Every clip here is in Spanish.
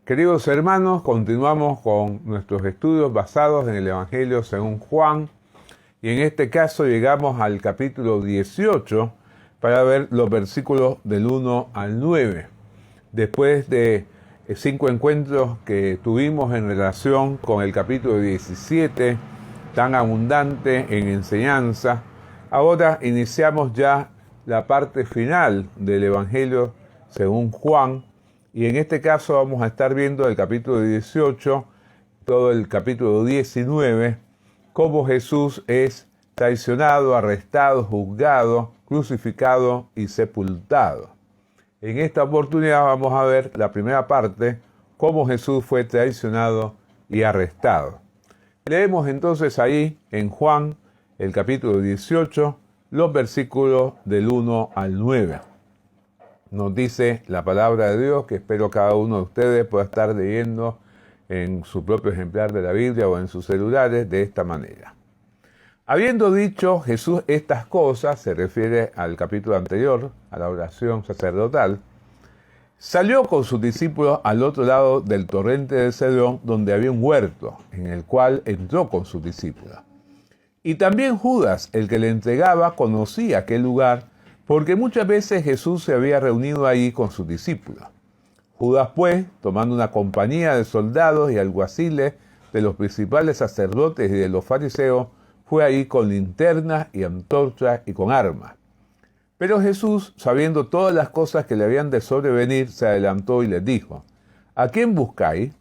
Queridos hermanos, continuamos con nuestros estudios basados en el Evangelio según Juan y en este caso llegamos al capítulo 18 para ver los versículos del 1 al 9. Después de 5 encuentros que tuvimos en relación con el capítulo 17, tan abundante en enseñanza, ahora iniciamos ya la parte final del Evangelio según Juan. Y en este caso vamos a estar viendo el capítulo 18, todo el capítulo 19, cómo Jesús es traicionado, arrestado, juzgado, crucificado y sepultado. En esta oportunidad vamos a ver la primera parte, cómo Jesús fue traicionado y arrestado. Leemos entonces ahí en Juan, el capítulo 18, los versículos del 1 al 9. Nos dice la palabra de Dios, que espero cada uno de ustedes pueda estar leyendo en su propio ejemplar de la Biblia o en sus celulares de esta manera. Habiendo dicho Jesús estas cosas, se refiere al capítulo anterior, a la oración sacerdotal, salió con sus discípulos al otro lado del torrente de Cedrón, donde había un huerto, en el cual entró con sus discípulos. Y también Judas, el que le entregaba, conocía aquel lugar, porque muchas veces Jesús se había reunido ahí con sus discípulos. Judas, pues, tomando una compañía de soldados y alguaciles de los principales sacerdotes y de los fariseos, fue ahí con linternas y antorchas y con armas. Pero Jesús, sabiendo todas las cosas que le habían de sobrevenir, se adelantó y les dijo: ¿A quién buscáis?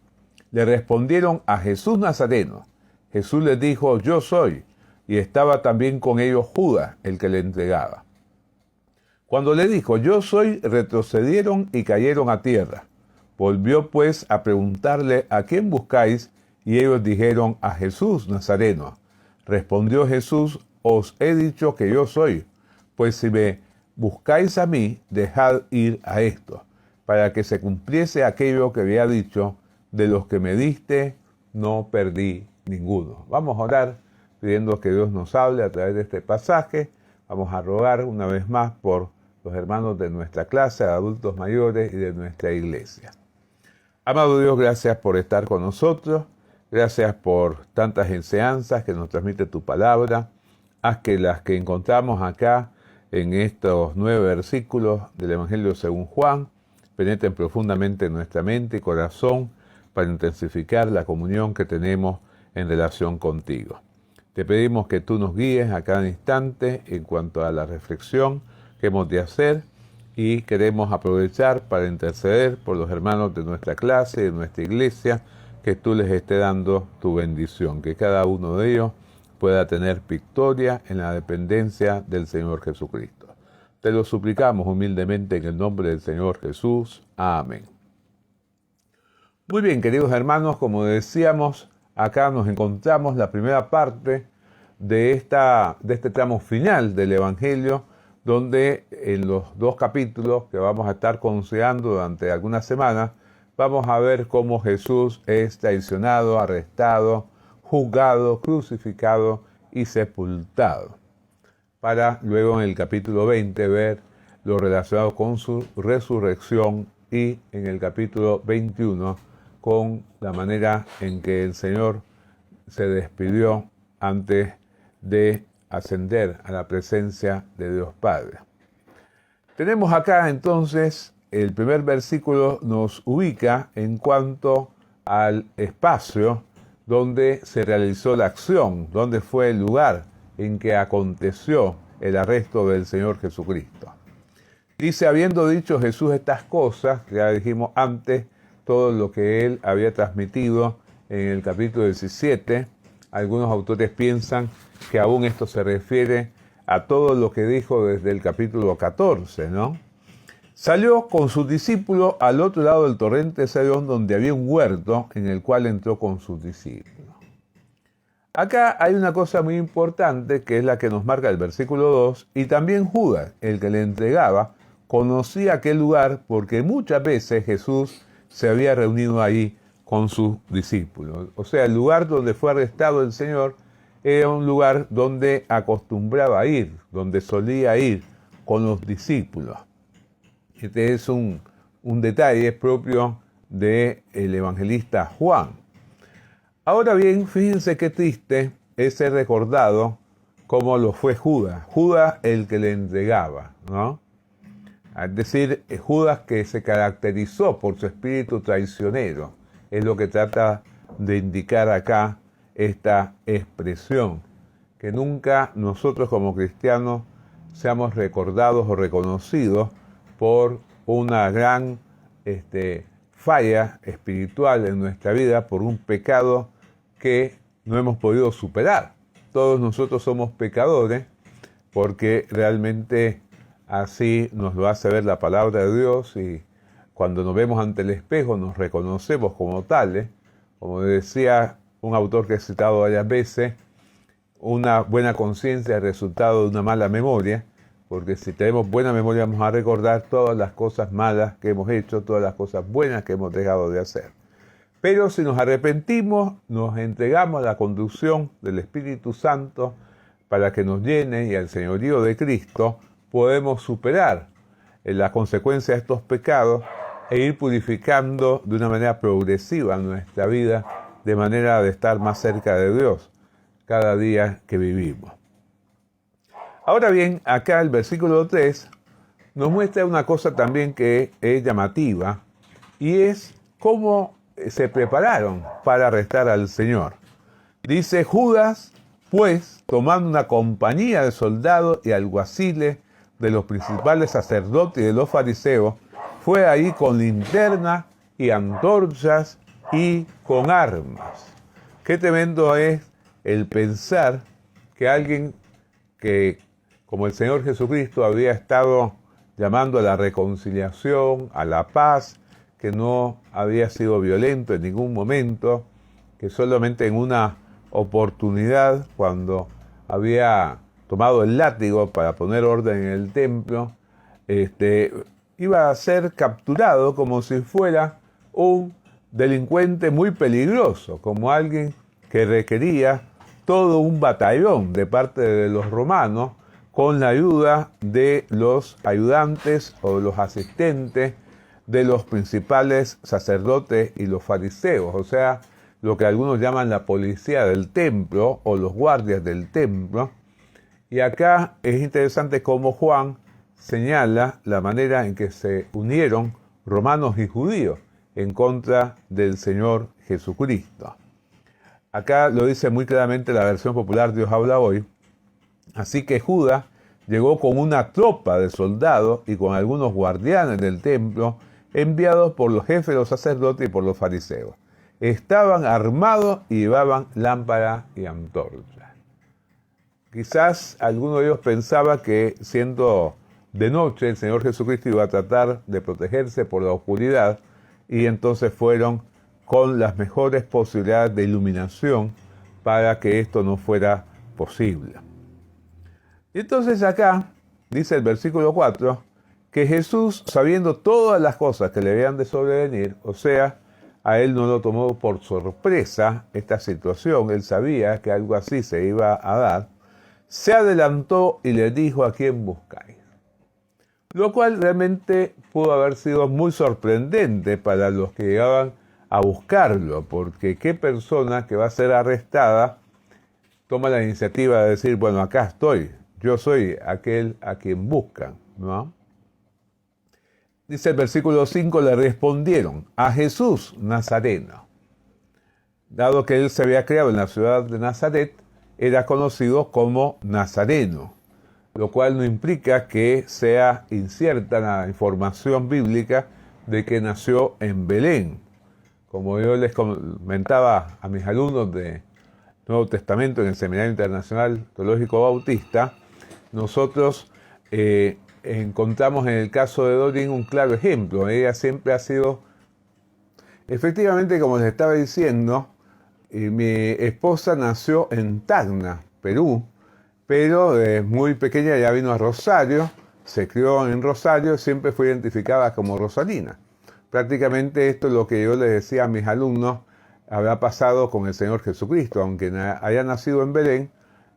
Le respondieron: a Jesús Nazareno. Jesús les dijo: yo soy. Y estaba también con ellos Judas, el que le entregaba. Cuando le dijo: yo soy, retrocedieron y cayeron a tierra. Volvió pues a preguntarle: ¿a quién buscáis? Y ellos dijeron: a Jesús Nazareno. Respondió Jesús: os he dicho que yo soy. Pues si me buscáis a mí, dejad ir a estos, para que se cumpliese aquello que había dicho: de los que me diste, no perdí ninguno. Vamos a orar pidiendo que Dios nos hable a través de este pasaje. Vamos a rogar una vez más por los hermanos de nuestra clase, adultos mayores y de nuestra iglesia. Amado Dios, gracias por estar con nosotros. Gracias por tantas enseñanzas que nos transmite tu palabra. Haz que las que encontramos acá en estos 9 versículos del Evangelio según Juan penetren profundamente en nuestra mente y corazón para intensificar la comunión que tenemos en relación contigo. Te pedimos que tú nos guíes a cada instante en cuanto a la reflexión que hemos de hacer, y queremos aprovechar para interceder por los hermanos de nuestra clase y de nuestra iglesia, que tú les estés dando tu bendición, que cada uno de ellos pueda tener victoria en la dependencia del Señor Jesucristo. Te lo suplicamos humildemente en el nombre del Señor Jesús. Amén. Muy bien, queridos hermanos, como decíamos, acá nos encontramos la primera parte de este tramo final del Evangelio, donde en los 2 capítulos que vamos a estar considerando durante algunas semanas, vamos a ver cómo Jesús es traicionado, arrestado, juzgado, crucificado y sepultado. Para luego en el capítulo 20 ver lo relacionado con su resurrección, y en el capítulo 21 con la manera en que el Señor se despidió antes de ascender a la presencia de Dios Padre. Tenemos acá entonces, el primer versículo nos ubica en cuanto al espacio donde se realizó la acción, donde fue el lugar en que aconteció el arresto del Señor Jesucristo. Dice: habiendo dicho Jesús estas cosas, ya dijimos antes, todo lo que él había transmitido en el capítulo 17, algunos autores piensan que aún esto se refiere a todo lo que dijo desde el capítulo 14, ¿no? Salió con sus discípulos al otro lado del torrente de Cedrón, donde había un huerto, en el cual entró con sus discípulos. Acá hay una cosa muy importante, que es la que nos marca el versículo 2, y también Judas, el que le entregaba, conocía aquel lugar porque muchas veces Jesús se había reunido ahí con sus discípulos. O sea, el lugar donde fue arrestado el Señor era un lugar donde acostumbraba ir, donde solía ir con los discípulos. Este es un detalle propio del evangelista Juan. Ahora bien, fíjense qué triste es ser recordado como lo fue Judas. Judas el que le entregaba, ¿no? Es decir, Judas que se caracterizó por su espíritu traicionero. Es lo que trata de indicar acá esta expresión. Que nunca nosotros como cristianos seamos recordados o reconocidos por una gran falla espiritual en nuestra vida, por un pecado que no hemos podido superar. Todos nosotros somos pecadores porque realmente así nos lo hace ver la palabra de Dios, y cuando nos vemos ante el espejo nos reconocemos como tales. Como decía un autor que he citado varias veces, una buena conciencia es el resultado de una mala memoria, porque si tenemos buena memoria vamos a recordar todas las cosas malas que hemos hecho, todas las cosas buenas que hemos dejado de hacer. Pero si nos arrepentimos, nos entregamos a la conducción del Espíritu Santo para que nos llene, y al señorío de Cristo, podemos superar las consecuencias de estos pecados e ir purificando de una manera progresiva nuestra vida, de manera de estar más cerca de Dios cada día que vivimos. Ahora bien, acá el versículo 3 nos muestra una cosa también que es llamativa, y es cómo se prepararon para arrestar al Señor. Dice: Judas, pues, tomando una compañía de soldados y alguaciles de los principales sacerdotes y de los fariseos, fue ahí con linterna y antorchas y con armas. Qué tremendo es el pensar que alguien que, como el Señor Jesucristo, había estado llamando a la reconciliación, a la paz, que no había sido violento en ningún momento, que solamente en una oportunidad, cuando había tomado el látigo para poner orden en el templo, iba a ser capturado como si fuera un delincuente muy peligroso, como alguien que requería todo un batallón de parte de los romanos, con la ayuda de los ayudantes o los asistentes de los principales sacerdotes y los fariseos, o sea, lo que algunos llaman la policía del templo o los guardias del templo. Y acá es interesante cómo Juan señala la manera en que se unieron romanos y judíos en contra del Señor Jesucristo. Acá lo dice muy claramente la versión popular Dios habla hoy. Así que Judas llegó con una tropa de soldados y con algunos guardianes del templo, enviados por los jefes de los sacerdotes y por los fariseos. Estaban armados y llevaban lámparas y antorchas. Quizás alguno de ellos pensaba que, siendo de noche, el Señor Jesucristo iba a tratar de protegerse por la oscuridad, y entonces fueron con las mejores posibilidades de iluminación para que esto no fuera posible. Y entonces acá dice el versículo 4, que Jesús, sabiendo todas las cosas que le habían de sobrevenir, o sea, a él no lo tomó por sorpresa esta situación, él sabía que algo así se iba a dar, se adelantó y le dijo: ¿a quién buscáis? Lo cual realmente pudo haber sido muy sorprendente para los que llegaban a buscarlo, porque qué persona que va a ser arrestada toma la iniciativa de decir: bueno, acá estoy, yo soy aquel a quien buscan, ¿no? Dice el versículo 5, le respondieron: a Jesús Nazareno. Dado que él se había criado en la ciudad de Nazaret, era conocido como Nazareno, lo cual no implica que sea incierta la información bíblica de que nació en Belén. Como yo les comentaba a mis alumnos de Nuevo Testamento en el Seminario Internacional Teológico Bautista, nosotros encontramos en el caso de Doreen un claro ejemplo. Ella siempre ha sido, efectivamente, como les estaba diciendo, mi esposa nació en Tacna, Perú, pero muy pequeña ya vino a Rosario, se crió en Rosario, siempre fue identificada como Rosalina. Prácticamente esto es lo que yo les decía a mis alumnos habrá pasado con el Señor Jesucristo. Aunque haya nacido en Belén,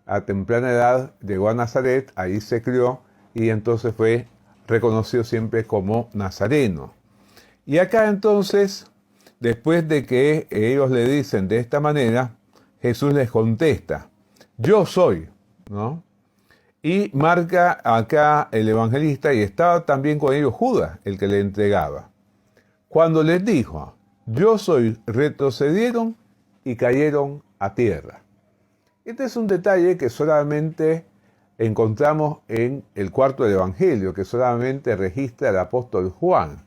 a temprana edad llegó a Nazaret, ahí se crió y entonces fue reconocido siempre como nazareno. Y acá entonces después de que ellos le dicen de esta manera, Jesús les contesta, yo soy, ¿no? Y marca acá el evangelista, y estaba también con ellos Judas, el que le entregaba. Cuando les dijo, yo soy, retrocedieron y cayeron a tierra. Este es un detalle que solamente encontramos en el cuarto del evangelio, que solamente registra el apóstol Juan.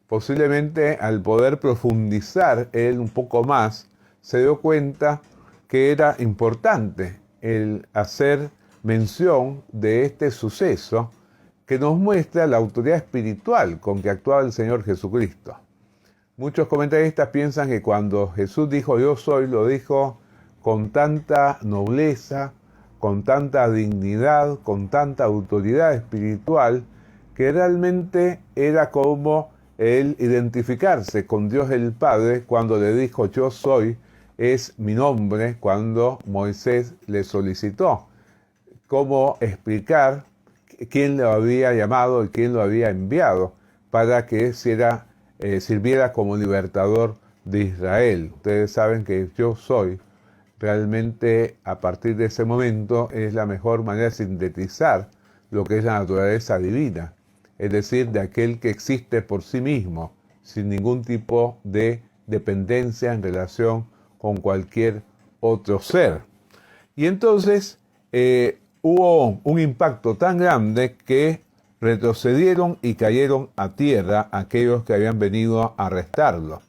Posiblemente al poder profundizar él un poco más, se dio cuenta que era importante el hacer mención de este suceso que nos muestra la autoridad espiritual con que actuaba el Señor Jesucristo. Muchos comentaristas piensan que cuando Jesús dijo yo soy, lo dijo con tanta nobleza, con tanta dignidad, con tanta autoridad espiritual, que realmente era como el identificarse con Dios el Padre cuando le dijo yo soy, es mi nombre, cuando Moisés le solicitó cómo explicar quién lo había llamado y quién lo había enviado para que sirviera como libertador de Israel. Ustedes saben que yo soy, realmente a partir de ese momento es la mejor manera de sintetizar lo que es la naturaleza divina, es decir, de aquel que existe por sí mismo, sin ningún tipo de dependencia en relación con cualquier otro ser. Y entonces hubo un impacto tan grande que retrocedieron y cayeron a tierra aquellos que habían venido a arrestarlo.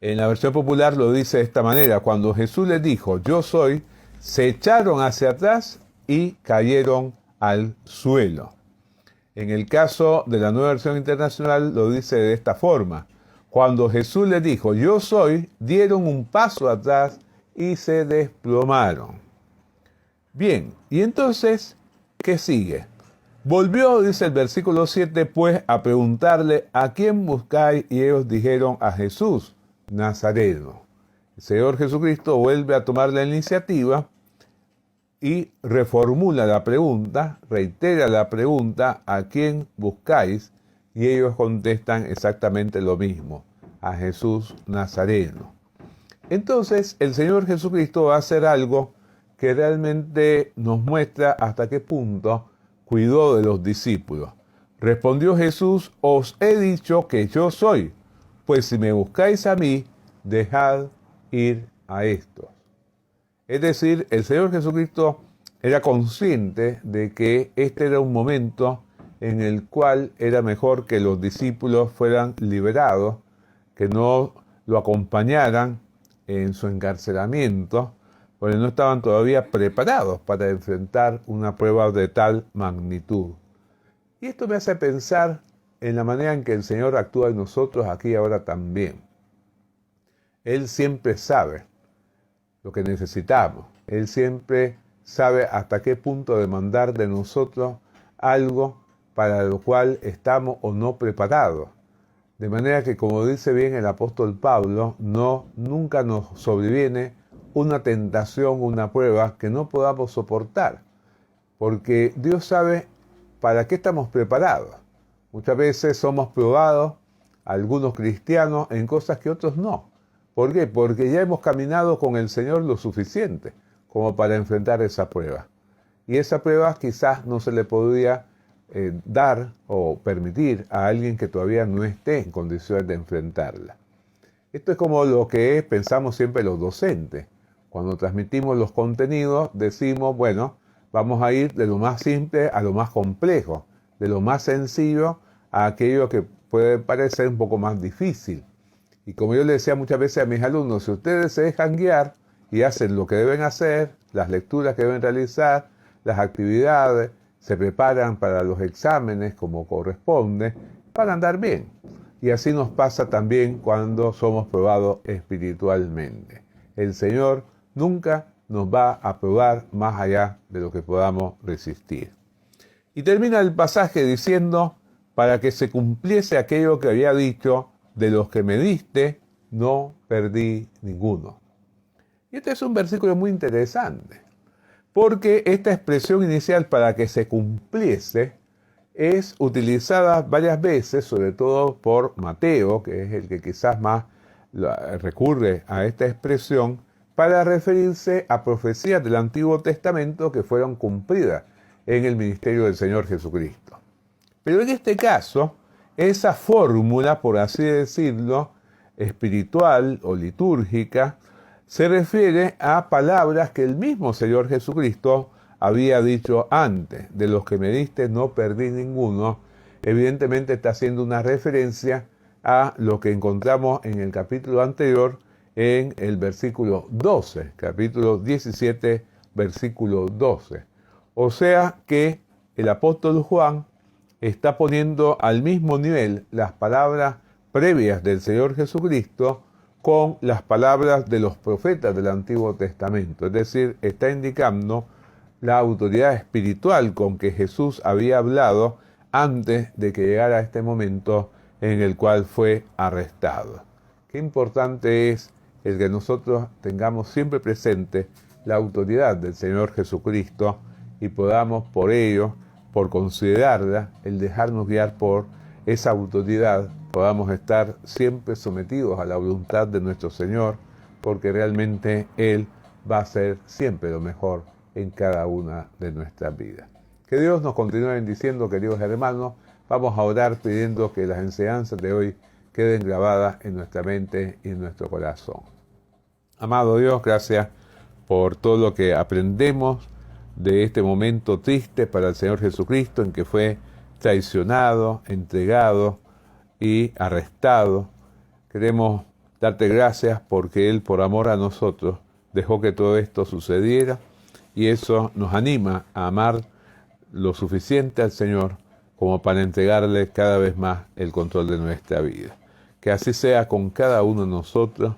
En la versión popular lo dice de esta manera, cuando Jesús les dijo, yo soy, se echaron hacia atrás y cayeron al suelo. En el caso de la Nueva Versión Internacional lo dice de esta forma, cuando Jesús les dijo, yo soy, dieron un paso atrás y se desplomaron. Bien, y entonces, ¿qué sigue? Volvió, dice el versículo 7, pues a preguntarle, ¿a quién buscáis? Y ellos dijeron, a Jesús, Nazareno. El Señor Jesucristo vuelve a tomar la iniciativa y reformula la pregunta, reitera la pregunta, ¿a quién buscáis? Y ellos contestan exactamente lo mismo, a Jesús Nazareno. Entonces, el Señor Jesucristo va a hacer algo que realmente nos muestra hasta qué punto cuidó de los discípulos. Respondió Jesús, os he dicho que yo soy, pues si me buscáis a mí, dejad ir a estos. Es decir, el Señor Jesucristo era consciente de que este era un momento en el cual era mejor que los discípulos fueran liberados, que no lo acompañaran en su encarcelamiento, porque no estaban todavía preparados para enfrentar una prueba de tal magnitud. Y esto me hace pensar en la manera en que el Señor actúa en nosotros aquí y ahora también. Él siempre sabe lo que necesitamos. Él siempre sabe hasta qué punto demandar de nosotros algo para lo cual estamos o no preparados. De manera que, como dice bien el apóstol Pablo, nunca nos sobreviene una tentación, una prueba que no podamos soportar. Porque Dios sabe para qué estamos preparados. Muchas veces somos probados, algunos cristianos, en cosas que otros no. ¿Por qué? Porque ya hemos caminado con el Señor lo suficiente como para enfrentar esa prueba. Y esa prueba quizás no se le podría dar o permitir a alguien que todavía no esté en condiciones de enfrentarla. Esto es como lo que pensamos siempre los docentes. Cuando transmitimos los contenidos, decimos, bueno, vamos a ir de lo más simple a lo más complejo, de lo más sencillo a aquello que puede parecer un poco más difícil. Y como yo le decía muchas veces a mis alumnos, si ustedes se dejan guiar y hacen lo que deben hacer, las lecturas que deben realizar, las actividades, se preparan para los exámenes como corresponde, para andar bien. Y así nos pasa también cuando somos probados espiritualmente. El Señor nunca nos va a probar más allá de lo que podamos resistir. Y termina el pasaje diciendo, para que se cumpliese aquello que había dicho, de los que me diste, no perdí ninguno. Y este es un versículo muy interesante, porque esta expresión inicial, para que se cumpliese, es utilizada varias veces, sobre todo por Mateo, que es el que quizás más recurre a esta expresión, para referirse a profecías del Antiguo Testamento que fueron cumplidas en el ministerio del Señor Jesucristo. Pero en este caso, esa fórmula, por así decirlo, espiritual o litúrgica, se refiere a palabras que el mismo Señor Jesucristo había dicho antes: de los que me diste no perdí ninguno. Evidentemente está haciendo una referencia a lo que encontramos en el capítulo anterior, en el versículo 12, capítulo 17, versículo 12. O sea que el apóstol Juan está poniendo al mismo nivel las palabras previas del Señor Jesucristo con las palabras de los profetas del Antiguo Testamento. Es decir, está indicando la autoridad espiritual con que Jesús había hablado antes de que llegara este momento en el cual fue arrestado. Qué importante es el que nosotros tengamos siempre presente la autoridad del Señor Jesucristo y podamos por ello, por considerarla, el dejarnos guiar por esa autoridad, podamos estar siempre sometidos a la voluntad de nuestro Señor, porque realmente Él va a hacer siempre lo mejor en cada una de nuestras vidas. Que Dios nos continúe bendiciendo, queridos hermanos. Vamos a orar pidiendo que las enseñanzas de hoy queden grabadas en nuestra mente y en nuestro corazón. Amado Dios, gracias por todo lo que aprendemos de este momento triste para el Señor Jesucristo, en que fue traicionado, entregado y arrestado. Queremos darte gracias porque Él, por amor a nosotros, dejó que todo esto sucediera, y eso nos anima a amar lo suficiente al Señor como para entregarle cada vez más el control de nuestra vida. Que así sea con cada uno de nosotros,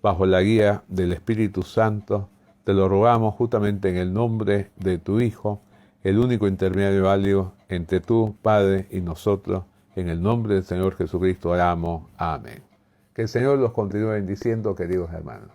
bajo la guía del Espíritu Santo. Te lo rogamos justamente en el nombre de tu Hijo, el único intermediario válido entre tú, Padre, y nosotros. En el nombre del Señor Jesucristo oramos. Amén. Que el Señor los continúe bendiciendo, queridos hermanos.